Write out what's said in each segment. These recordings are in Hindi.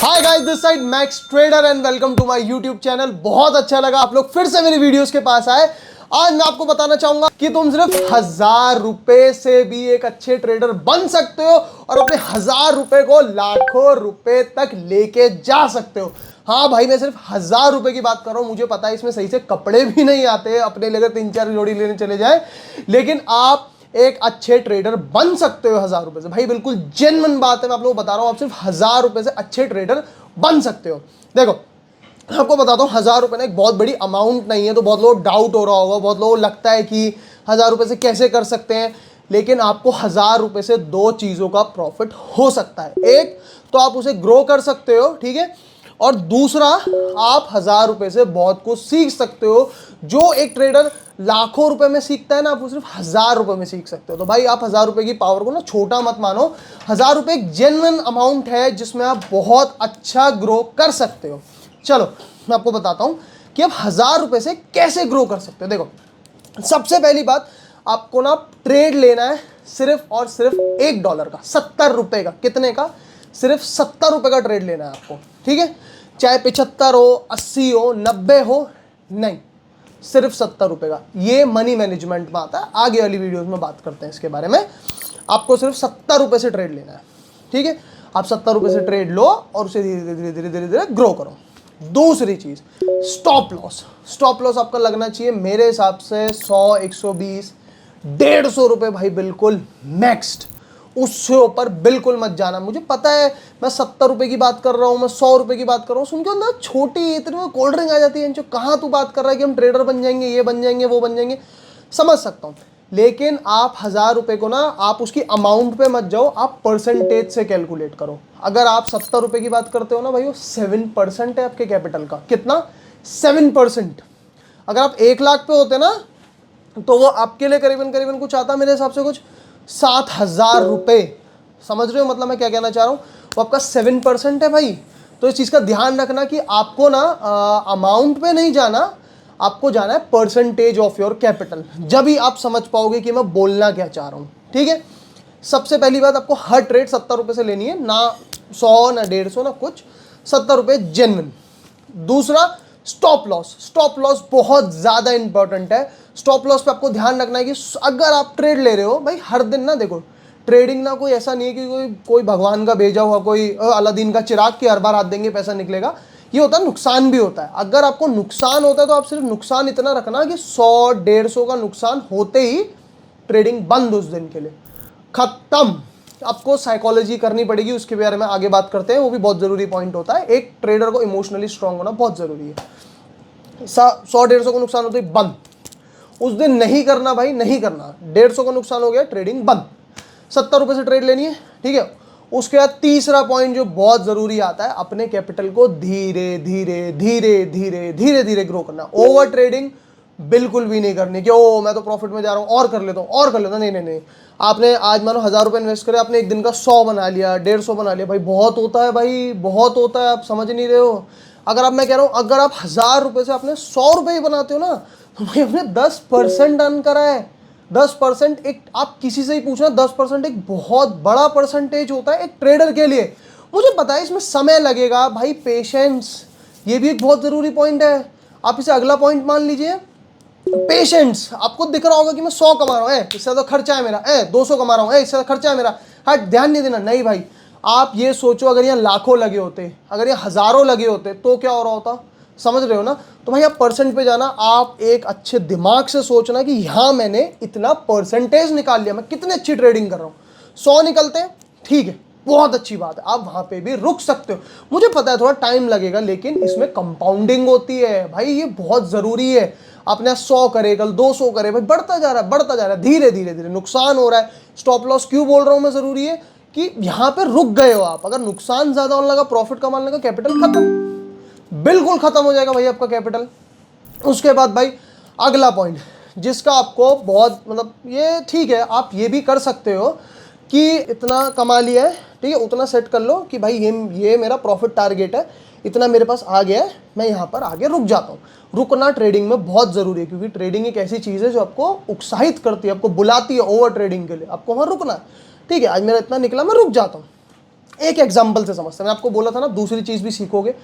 Hi guys, this side Max Trader and welcome to my YouTube channel. बहुत अच्छा लगा आप लोग फिर से मेरी वीडियोस के पास आए। आज मैं आपको बताना चाहूंगा कि तुम सिर्फ 1000 रुपए से भी एक अच्छे ट्रेडर बन सकते हो और अपने 1000 रुपए को लाखों रुपए तक लेके जा सकते हो। हाँ भाई, मैं सिर्फ 1000 रुपए की बात कर रहा हूं। मुझे पता है इसमें सही से कपड़े भी नहीं आते, अपने लिए 3-4 जोड़ी लेने चले जाए, लेकिन आप एक अच्छे ट्रेडर बन सकते हो 1000 रुपए से। भाई बिल्कुल जेन्युइन बात है, मैं आप लोगों को बता रहा हूं। आप सिर्फ 1000 रुपए से अच्छे ट्रेडर बन सकते हो। देखो, आपको बताता हूं, 1000 रुपए ना एक बहुत बड़ी अमाउंट नहीं है। तो बहुत लोग डाउट हो रहा होगा, बहुत लोगों को लगता है कि 1000 रुपए से कैसे कर सकते हैं। लेकिन आपको 1000 रुपए से दो चीजों का प्रॉफिट हो सकता है। एक तो आप उसे ग्रो कर सकते हो, ठीक है, और दूसरा आप 1000 रुपए से बहुत कुछ सीख सकते हो। जो एक ट्रेडर लाखों रुपए में सीखता है ना, आप वो सिर्फ 1000 रुपए में सीख सकते हो। तो भाई आप 1000 रुपए की पावर को ना छोटा मत मानो। 1000 रुपए एक जेन्युइन अमाउंट है जिसमें आप बहुत अच्छा ग्रो कर सकते हो। चलो मैं आपको बताता हूं कि आप 1000 रुपए से कैसे ग्रो कर सकते हो। देखो, सबसे पहली बात, आपको ना ट्रेड लेना है सिर्फ और सिर्फ $1 का, 70 रुपए का। कितने का? सिर्फ 70 रुपए का ट्रेड लेना है आपको, ठीक है। चाहे 75 हो, 80 हो, 90 हो, नहीं, सिर्फ 70 रुपए का। ये मनी मैनेजमेंट में आता है, आगे वाली वीडियोस में बात करते हैं इसके बारे में। आपको सिर्फ 70 रुपए से ट्रेड लेना है, ठीक है। आप 70 रुपए से ट्रेड लो और उसे धीरे धीरे धीरे धीरे धीरे ग्रो करो। दूसरी चीज, स्टॉप लॉस। स्टॉप लॉस आपका लगना चाहिए मेरे हिसाब से 100, 120, 150 रुपए भाई, बिल्कुल मैक्स्ड। उससे ऊपर बिल्कुल मत जाना। मुझे पता है मैं 70 रुपए की बात कर रहा हूँ, मैं 100 रुपए की बात कर रहा हूँ, सुन के अंदर छोटी इतनी कोल्ड ड्रिंक आ जाती है। जो कहाँ तू बात कर रहा है कि हम ट्रेडर बन जाएंगे, ये बन जाएंगे, वो बन जाएंगे, समझ सकता हूँ। लेकिन आप 1000 रुपए को ना, आप उसकी अमाउंट पे मत जाओ, आप परसेंटेज से कैलकुलेट करो। अगर आप 70 रुपए की बात करते हो ना भाई, वो 7% है आपके कैपिटल का। कितना? 7%। अगर आप 1 लाख पे होते ना, तो वो आपके लिए करीबन करीबन कुछ आता मेरे हिसाब से कुछ 7000 रुपए। समझ रहे हो मतलब मैं क्या कहना चाह रहा हूँ? वो आपका 7% है भाई। तो इस चीज़ का ध्यान रखना कि आपको ना अमाउंट पे नहीं जाना, आपको जाना है परसेंटेज ऑफ योर कैपिटल। जब ही आप समझ पाओगे कि मैं बोलना क्या चाह रहा हूँ, ठीक है। सबसे पहली बात, आपको हर ट्रेड 70 रुपए से लेनी है, ना 100 ना 150 ना कुछ, 70 रुपए जेन्युइन। दूसरा, स्टॉप लॉस। स्टॉप लॉस बहुत ज़्यादा इंपॉर्टेंट है। स्टॉप लॉस पे आपको ध्यान रखना है कि अगर आप ट्रेड ले रहे हो भाई, हर दिन ना, देखो ट्रेडिंग ना कोई ऐसा नहीं है कि कोई भगवान का भेजा हुआ, कोई अलादीन का चिराग कि हर बार हाथ देंगे पैसा निकलेगा। ये होता है, नुकसान भी होता है। अगर आपको नुकसान होता है तो आप सिर्फ नुकसान इतना रखना कि 100-150 का नुकसान होते ही ट्रेडिंग बंद, उस दिन के लिए खत्म। आपको साइकोलॉजी करनी पड़ेगी, उसके बारे में आगे बात करते हैं, वो भी बहुत जरूरी पॉइंट होता है। एक ट्रेडर को इमोशनली स्ट्रांग होना बहुत जरूरी है। 100-150 को नुकसान होते ही बंद, उस दिन नहीं करना भाई, नहीं करना। 150 का नुकसान हो गया, ट्रेडिंग बंद। 70 रुपए से ट्रेड लेनी है, ठीक है। उसके बाद तीसरा पॉइंट जो बहुत जरूरी आता है, अपने कैपिटल को धीरे धीरे धीरे धीरे धीरे धीरे ग्रो करना। ओवर ट्रेडिंग बिल्कुल भी नहीं करनी कि ओ मैं तो प्रॉफिट में जा रहा हूँ और कर लेता हूँ और कर लेता हूँ। नहीं नहीं नहीं, आपने आज मानो 1000 रुपये इन्वेस्ट करे, आपने एक दिन का 100 बना लिया, 150 बना लिया, भाई बहुत होता है, भाई बहुत होता है। आप समझ नहीं रहे हो। अगर आप, मैं कह रहा हूँ, अगर आप 1000 रुपये से आपने 100 रुपये ही बनाते हो ना, तो भाई आपने 10% अर्न करा है। 10% एक, आप किसी से ही पूछना, 10% एक बहुत बड़ा परसेंटेज होता है एक ट्रेडर के लिए। मुझे पता है इसमें समय लगेगा भाई, पेशेंस, ये भी एक बहुत जरूरी पॉइंट है। आप इसे अगला पॉइंट मान लीजिए, पेशेंस। आपको दिख रहा होगा कि मैं 100 कमा रहा हूँ, इससे तो खर्चा है मेरा, 200 कमा रहा हूँ, इससे खर्चा है मेरा, हाँ ध्यान नहीं देना। नहीं भाई, आप ये सोचो, अगर यहाँ लाखों लगे होते, अगर यहाँ हजारों लगे होते, तो क्या हो रहा होता? समझ रहे हो ना? तो भाई आप परसेंट पे जाना, आप एक अच्छे दिमाग से सोचना कि यहाँ मैंने इतना परसेंटेज निकाल लिया, मैं कितनी अच्छी ट्रेडिंग कर रहा हूँ। 100 निकलते, ठीक है, बहुत अच्छी बात है, आप वहां पे भी रुक सकते हो। मुझे पता है थोड़ा टाइम लगेगा, लेकिन इसमें कंपाउंडिंग होती है भाई, ये बहुत जरूरी है। आपने 100 करे, कल 200 करे, भाई बढ़ता जा रहा है, बढ़ता जा रहा है, धीरे धीरे धीरे नुकसान हो रहा है। स्टॉप लॉस क्यों बोल रहा हूं मैं जरूरी है कि यहां पे रुक गए हो आप, अगर नुकसान ज्यादा होने लगा, प्रॉफिट कमाने लगा, कैपिटल खत्म, बिल्कुल खत्म हो जाएगा भाई आपका कैपिटल। उसके बाद भाई अगला पॉइंट, जिसका आपको बहुत मतलब, ये ठीक है, आप ये भी कर सकते हो कि इतना कमा लिया है, ठीक है, उतना सेट कर लो कि भाई ये मेरा प्रॉफिट टारगेट है, इतना मेरे पास आ गया है, मैं यहाँ पर आगे रुक जाता हूँ। रुकना ट्रेडिंग में बहुत ज़रूरी है, क्योंकि ट्रेडिंग एक ऐसी चीज़ है जो आपको उत्साहित करती है, आपको बुलाती है ओवर ट्रेडिंग के लिए, आपको वहाँ रुकना है। ठीक है, आज मेरा इतना निकला, मैं रुक जाता हूँ, एक एग्जाम्पल से समझते हैं। मैं आपको बोला था ना दूसरी चीज़ भी सीखोगे,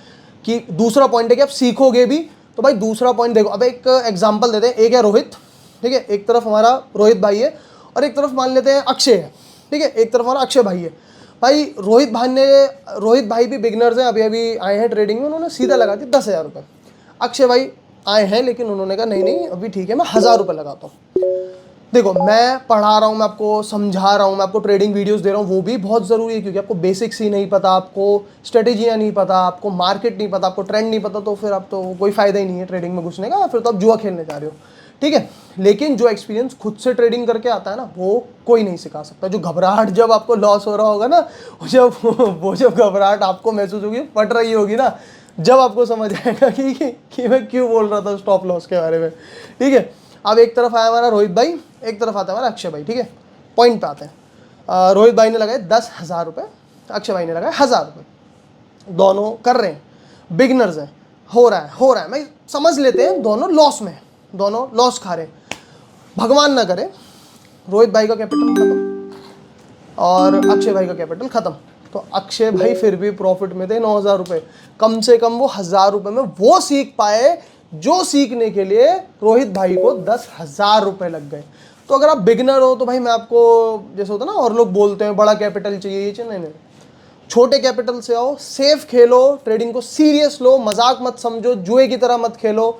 कि दूसरा पॉइंट है कि आप सीखोगे भी। तो भाई दूसरा पॉइंट देखो, अब एक एग्जाम्पल देते हैं। एक है रोहित, ठीक है, एक तरफ हमारा रोहित भाई है और एक तरफ मान लेते हैं अक्षय है, ठीक है, एक तरफ हमारा अक्षय भाई है। भाई रोहित भाई भी बिगनर्स हैं, अभी अभी आए हैं ट्रेडिंग में, उन्होंने सीधा लगा दी 10,000 रुपये। अक्षय भाई आए हैं लेकिन उन्होंने कहा नहीं नहीं अभी ठीक है, मैं 1,000 रुपये लगाता हूँ। देखो मैं पढ़ा रहा हूँ, मैं आपको समझा रहा हूँ, मैं आपको ट्रेडिंग वीडियोस दे रहा हूँ, वो भी बहुत ज़रूरी है, क्योंकि आपको बेसिक्स ही नहीं पता, आपको स्ट्रेटेजियाँ नहीं पता, आपको मार्केट नहीं पता, आपको ट्रेंड नहीं पता, तो फिर आप तो कोई फ़ायदा ही नहीं है ट्रेडिंग में घुसने का, फिर तो आप जुआ खेलने जा रहे हो, ठीक है। लेकिन जो एक्सपीरियंस खुद से ट्रेडिंग करके आता है ना, वो कोई नहीं सिखा सकता। जो घबराहट जब आपको लॉस हो रहा होगा ना, जब घबराहट आपको महसूस होगी, फट रही होगी ना, जब आपको समझ आएगा कि मैं क्यों बोल रहा था स्टॉप लॉस के बारे में, ठीक है। अब एक तरफ आया हमारा रोहित भाई, एक तरफ आता है हमारा अक्षय भाई, ठीक है। पॉइंट पे आते हैं। रोहित भाई ने लगाए 10,000 रुपये, अक्षय भाई ने लगाए 1,000 रुपये। दोनों कर रहे हैं, बिगनर्स हैं, हो रहा है, मैं समझ लेते हैं दोनों लॉस में, दोनों लॉस खा रहे हैं। भगवान ना करे रोहित भाई का कैपिटल खत्म और अक्षय भाई का कैपिटल खत्म, तो अक्षय भाई फिर भी प्रॉफिट में थे 9,000 रुपये। कम से कम वो 1,000 रुपये में वो सीख पाए जो सीखने के लिए रोहित भाई को 10,000 रुपये लग गए। तो अगर आप बिगनर हो तो भाई मैं आपको, जैसे होता है ना और लोग बोलते हैं बड़ा कैपिटल चाहिए, ये चाहिए, नहीं, छोटे कैपिटल से आओ, सेफ खेलो, ट्रेडिंग को सीरियस लो, मजाक मत समझो, जुए की तरह मत खेलो,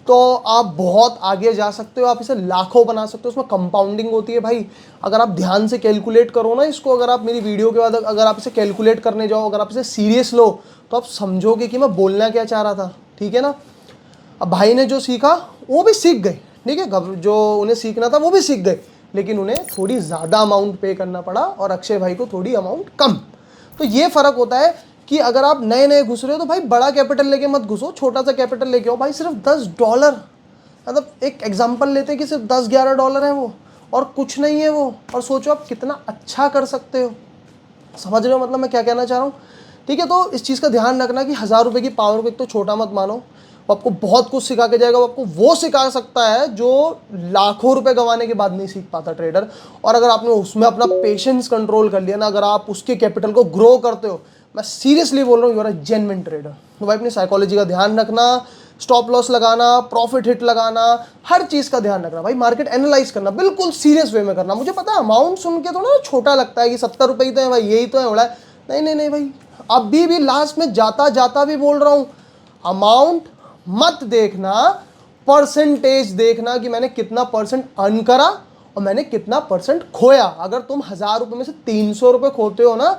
तो आप बहुत आगे जा सकते हो, आप इसे लाखों बना सकते हो। उसमें कंपाउंडिंग होती है भाई। अगर आप ध्यान से कैलकुलेट करो ना इसको, अगर आप मेरी वीडियो के बाद अगर आप इसे कैलकुलेट करने जाओ, अगर आप इसे सीरियस लो, तो आप समझोगे कि मैं बोलना क्या चाह रहा था, ठीक है ना। अब भाई ने जो सीखा वो भी सीख गए, ठीक है, जो उन्हें सीखना था वो भी सीख गए, लेकिन उन्हें थोड़ी ज़्यादा अमाउंट पे करना पड़ा और अक्षय भाई को थोड़ी अमाउंट कम। तो ये फ़र्क होता है कि अगर आप नए नए घुस रहे हो तो भाई बड़ा कैपिटल लेके मत घुसो, छोटा सा कैपिटल लेके आओ। भाई सिर्फ $10, मतलब एक एग्जांपल लेते हैं कि सिर्फ $10-11 है वो, और कुछ नहीं है वो, और सोचो आप कितना अच्छा कर सकते हो। समझ रहे हो मतलब मैं क्या कहना चाह रहा हूँ, ठीक है। तो इस चीज़ का ध्यान रखना कि 1,000 रुपये की पावर को एक तो छोटा मत मानो, वो आपको बहुत कुछ सिखा के जाएगा। वो आपको वो सिखा सकता है जो लाखों रुपए गंवाने के बाद नहीं सीख पाता ट्रेडर। और अगर आपने उसमें अपना पेशेंस कंट्रोल कर लिया ना, अगर आप उसके कैपिटल को ग्रो करते हो, मैं सीरियसली बोल रहा हूँ, you are a genuine trader. तो भाई अपनी साइकोलॉजी का ध्यान रखना, स्टॉप लॉस लगाना, प्रॉफिट हिट लगाना, हर चीज़ का ध्यान रखना भाई। मार्केट एनालाइज करना बिल्कुल सीरियस वे में करना। मुझे पता है अमाउंट सुन के थोड़ा छोटा लगता है कि 70 रुपये ही तो है भाई, यही तो है उड़ा है। नहीं नहीं नहीं भाई, अभी भी लास्ट में जाता जाता भी बोल रहा हूँ, अमाउंट मत देखना, परसेंटेज देखना कि मैंने कितना परसेंट अर्न करा और मैंने कितना परसेंट खोया। अगर तुम 1,000 रुपये में से 300 रुपये खोते हो ना,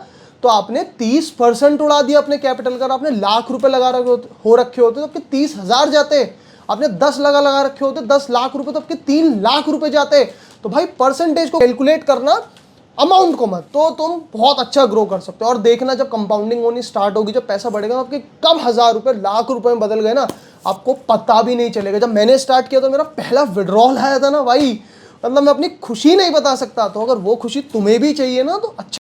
तो आपने 30% उड़ा दिया अपने कैपिटल का। आपने लाख रुपए लगा रखे होते तो आपके 30,000 जाते। आपने 10 लगा रखे होते 10 लाख रुपए, तो आपके 3 लाख रुपए जाते। तो भाई परसेंटेज को कैलकुलेट करना, अमाउंट को मत, तो तुम बहुत अच्छा ग्रो कर सकते हो। और देखना जब कंपाउंडिंग होनी स्टार्ट होगी, जब पैसा बढ़ेगा, तो आपके कब 1,000 रुपये लाख रुपए में बदल गए ना, आपको पता भी नहीं चलेगा। जब मैंने स्टार्ट किया तो मेरा पहला विड्रॉल आया था ना भाई, मतलब मैं अपनी खुशी नहीं बता सकता। तो अगर वो खुशी तुम्हें भी चाहिए ना, तो अच्छा